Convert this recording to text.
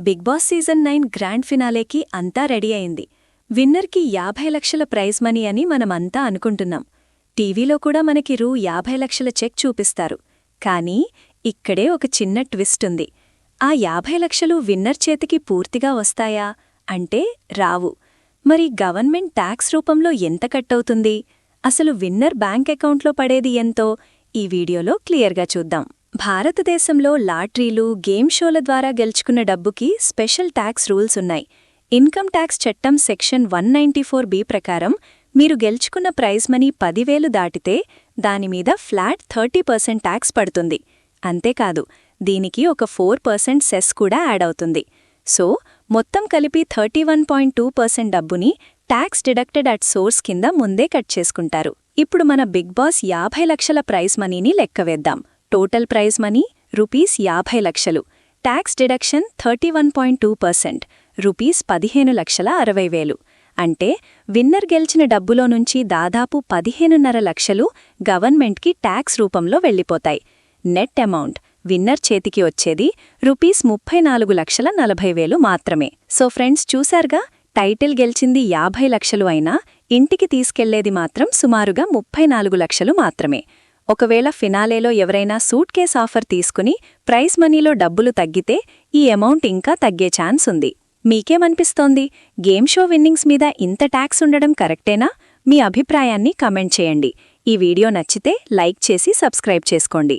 Big boss season 9 grand ఫినాలేకి అంతా ready అయింది. విన్నర్కి 50 లక్షల ప్రైజ్ మనీ అని మనమంతా అనుకుంటున్నాం. టీవీలో కూడా మనకి రూ. 50 లక్షల చెక్ చూపిస్తారు. కానీ ఇక్కడే ఒక చిన్న ట్విస్ట్ ఉంది. ఆ 50 లక్షలు విన్నర్ చేతికి పూర్తిగా వస్తాయా అంటే రావు. మరి గవర్నమెంట్ ట్యాక్స్ రూపంలో ఎంత కట్టవుతుంది? అసలు విన్నర్ బ్యాంక్ అకౌంట్లో పడేది ఎంతో ఈ వీడియోలో క్లియర్గా చూద్దాం. భారతదేశంలో లాటరీలు, గేమ్ షోల ద్వారా గెలుచుకున్న డబ్బుకి స్పెషల్ ట్యాక్స్ రూల్స్ ఉన్నాయి. ఇన్కమ్ ట్యాక్స్ చట్టం సెక్షన్ 194B ప్రకారం మీరు గెలుచుకున్న ప్రైజ్ మనీ 10,000 దాటితే దానిమీద ఫ్లాట్ 30% ట్యాక్స్ పడుతుంది. అంతేకాదు, దీనికి ఒక 4% సెస్ కూడా యాడ్ అవుతుంది. సో మొత్తం కలిపి 31.2% డబ్బుని ట్యాక్స్ డిడక్టెడ్ అట్ సోర్స్ కింద ముందే కట్ చేసుకుంటారు. ఇప్పుడు మన బిగ్ బాస్ 50 లక్షల ప్రైజ్ మనీని లెక్కవేద్దాం. టోటల్ ప్రైజ్ మనీ ₹50 లక్షలు, ట్యాక్స్ డిడక్షన్ 31.2%, ₹15,60,000. అంటే విన్నర్ గెలిచిన డబ్బులో నుంచి దాదాపు 15.5 లక్షలు గవర్నమెంట్కి ట్యాక్స్ రూపంలో వెళ్లిపోతాయి. నెట్ అమౌంట్ విన్నర్ చేతికి వచ్చేది ₹34,40,000 మాత్రమే. సో ఫ్రెండ్స్, చూశారుగా, టైటిల్ గెలిచింది 50 లక్షలు అయినా ఇంటికి తీసుకెళ్లేది మాత్రం సుమారుగా 34 లక్షలు మాత్రమే. ఒకవేళ ఫినాలేలో ఎవరైనా సూట్ కేస్ ఆఫర్ తీసుకుని ప్రైజ్ మనీలో డబ్బులు తగ్గితే ఈ అమౌంట్ ఇంకా తగ్గే ఛాన్స్ ఉంది. మీకేమనిపిస్తోంది? గేమ్ షో విన్నింగ్స్ మీద ఇంత ట్యాక్స్ ఉండడం కరెక్టేనా? మీ అభిప్రాయాన్ని కమెంట్ చేయండి. ఈ వీడియో నచ్చితే లైక్ చేసి సబ్స్క్రైబ్ చేసుకోండి.